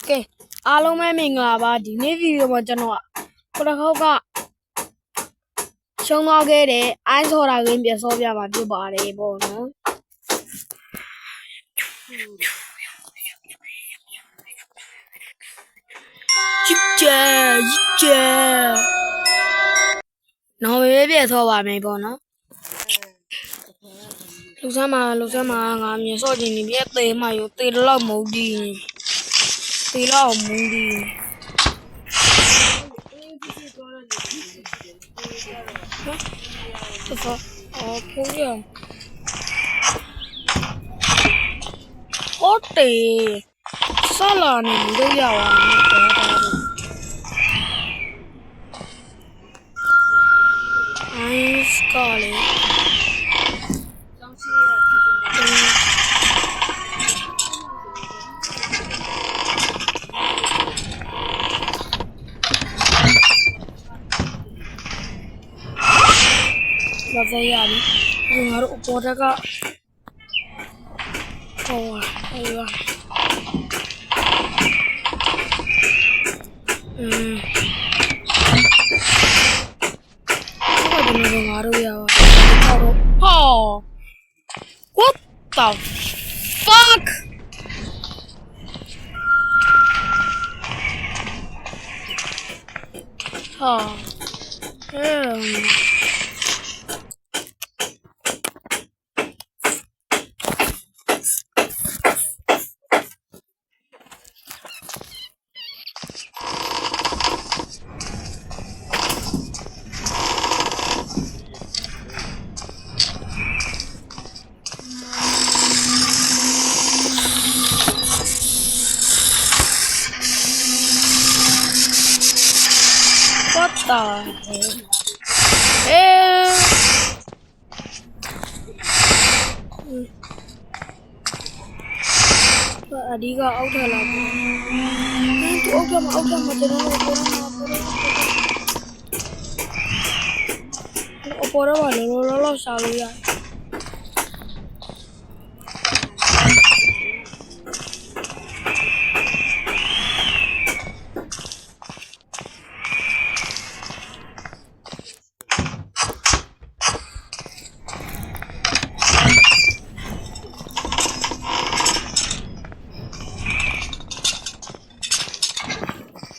ကဲအားလုံးပဲမင်္ဂလာပါဒီနေ့ဗီဒီယိုမှာကျွန်တော်ခုတစ်ခေါက်ကရှုံးသွားခဲ့တဲ့အိုင်းဆော်တာဂိမ်းပြန်ဆော့ပြမှာဖြစ်ပါတယ်ပေါ့နော်ရစ်နော်ပဲပြန်ဆော့ပါမယ်ပေါ့နော်လူစမ်းမှာငါမြင်ဆော့ခြင်းဒီပြည့်သေးမှရောသေးတော့မဟုတ်ဒီသေးတော့မဟုတ်ဒီဖိုးရဟုတ်တယ်ဆလာနေလို့ရပါမယ်အိုင်းစကားလေလာကြရပြီဒီငါတို့အပေါ်တက်ကဟောရWhat the fuck? What the hell? Adiga out hala. Tu out ma jangan opora lo salu ya.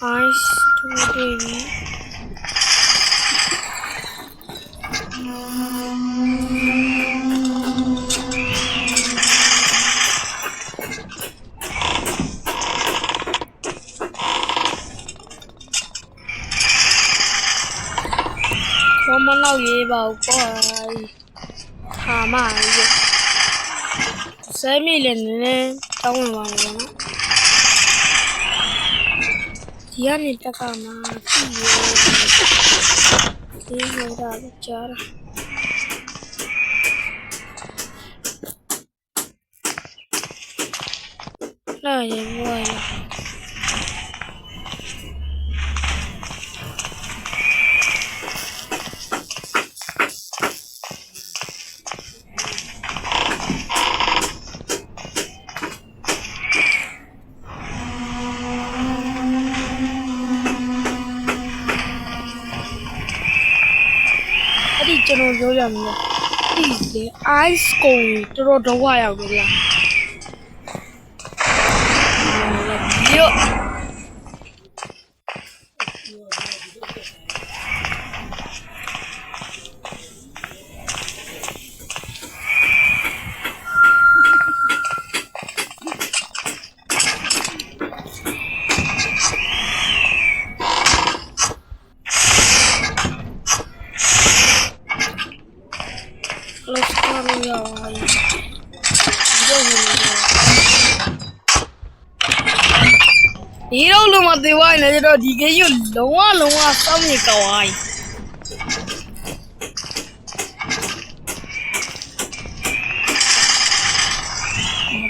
Ice to baby. Come on now, ye bao boy. Come on, ye. Semi lene, tahu mana? Dia ni tak mati. Dia dah bicara. Lah ya boy. Jangan jodoh ni, ini ice cold terus doa ya gula. Yo. Hero lu mati wai na jero dige yu longa samne kawai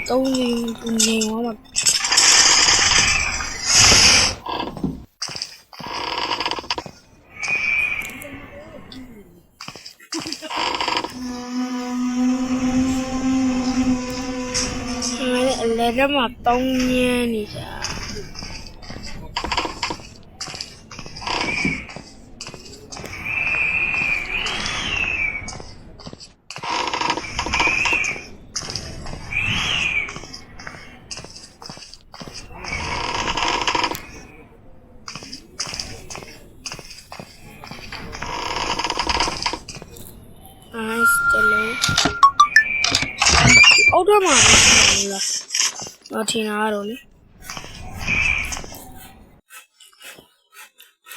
tau ni wa Lera mà tông nha nè. ထဲမှာရှိနေလားမထင်တာတော့လေ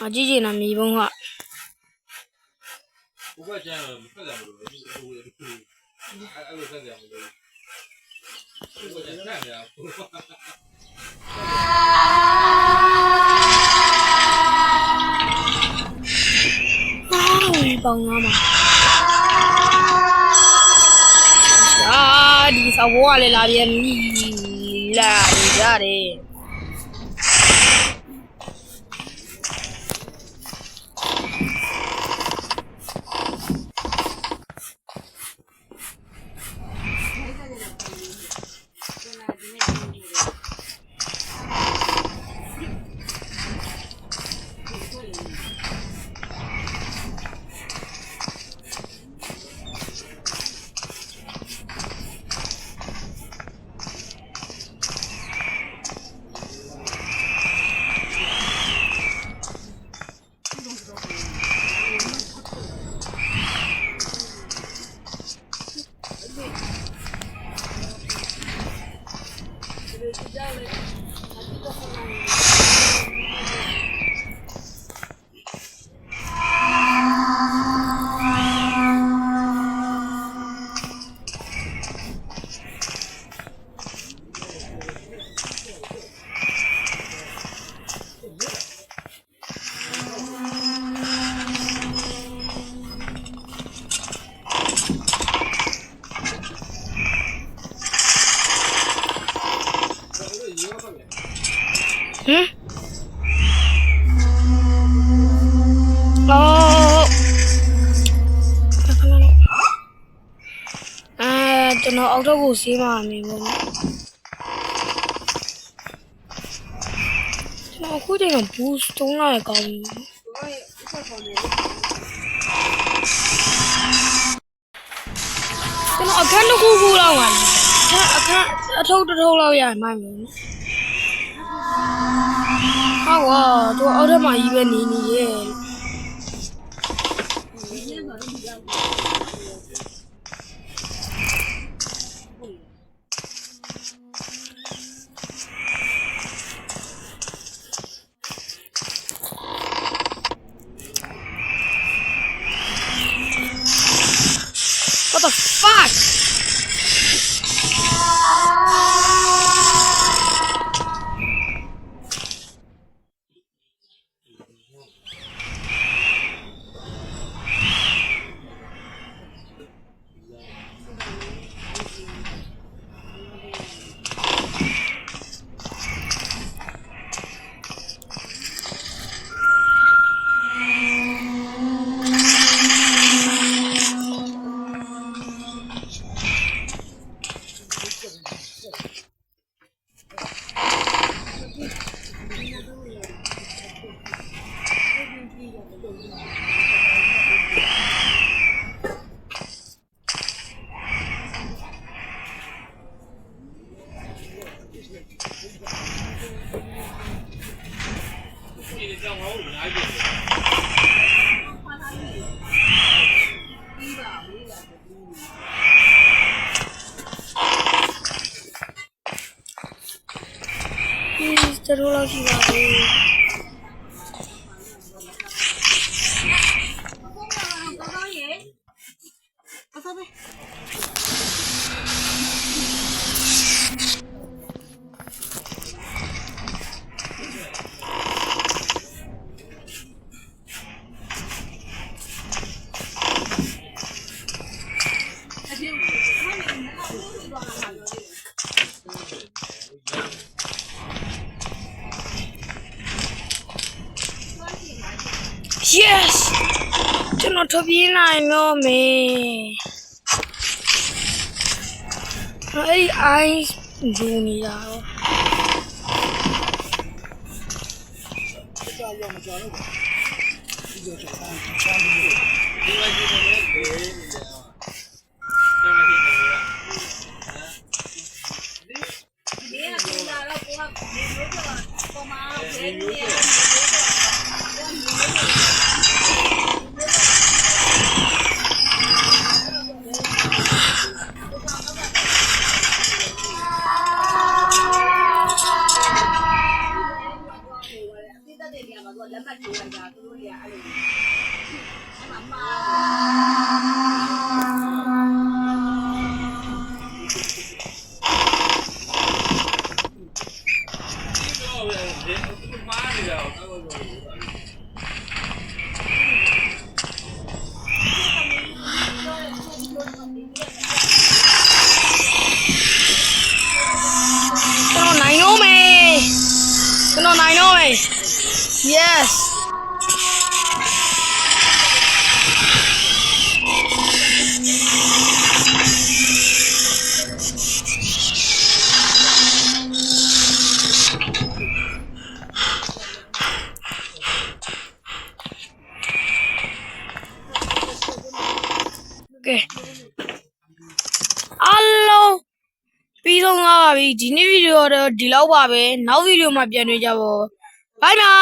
အကြည့်ချင်တာမြေပုံးက不过这样不怎么多，哎，我这样不多。我这样呀，帮我嘛。啊，你啥我来那边你来你家的。ကျွန်တော်အောက်တော့ကိုဆေးမှာနေပေါ့နော်ကျွန်တော်အခုတည်းက boost တုံးလာရကောင်းပြီကျွန်တော်အခန်းတစ်ခုခုလောက်ပါအခန်းအထုပ်တစ်ထုပ်လောက်ရမှန်းမယ်နော်ဟာတော့အောက်ထပ်မှာကြီးပဲနေရဲ့What the fuck? Just roll out your body. Yes! Turn out to be nine, no me. Hey, eyes, Junior. ကျွန်တော်နိုင်တော့မယ်ကျွန်တော်နိုင်တော့မယ် yes ကဲအားလုံးပြီးဆုံးသွားပါပြီဒီနေ့ဗီဒီယိုတော့ဒီလောက်ပါပဲနောက်ဗီဒီယိုမှာပြန်တွေ့ကြပါဦးဘိုင်ဘိုင်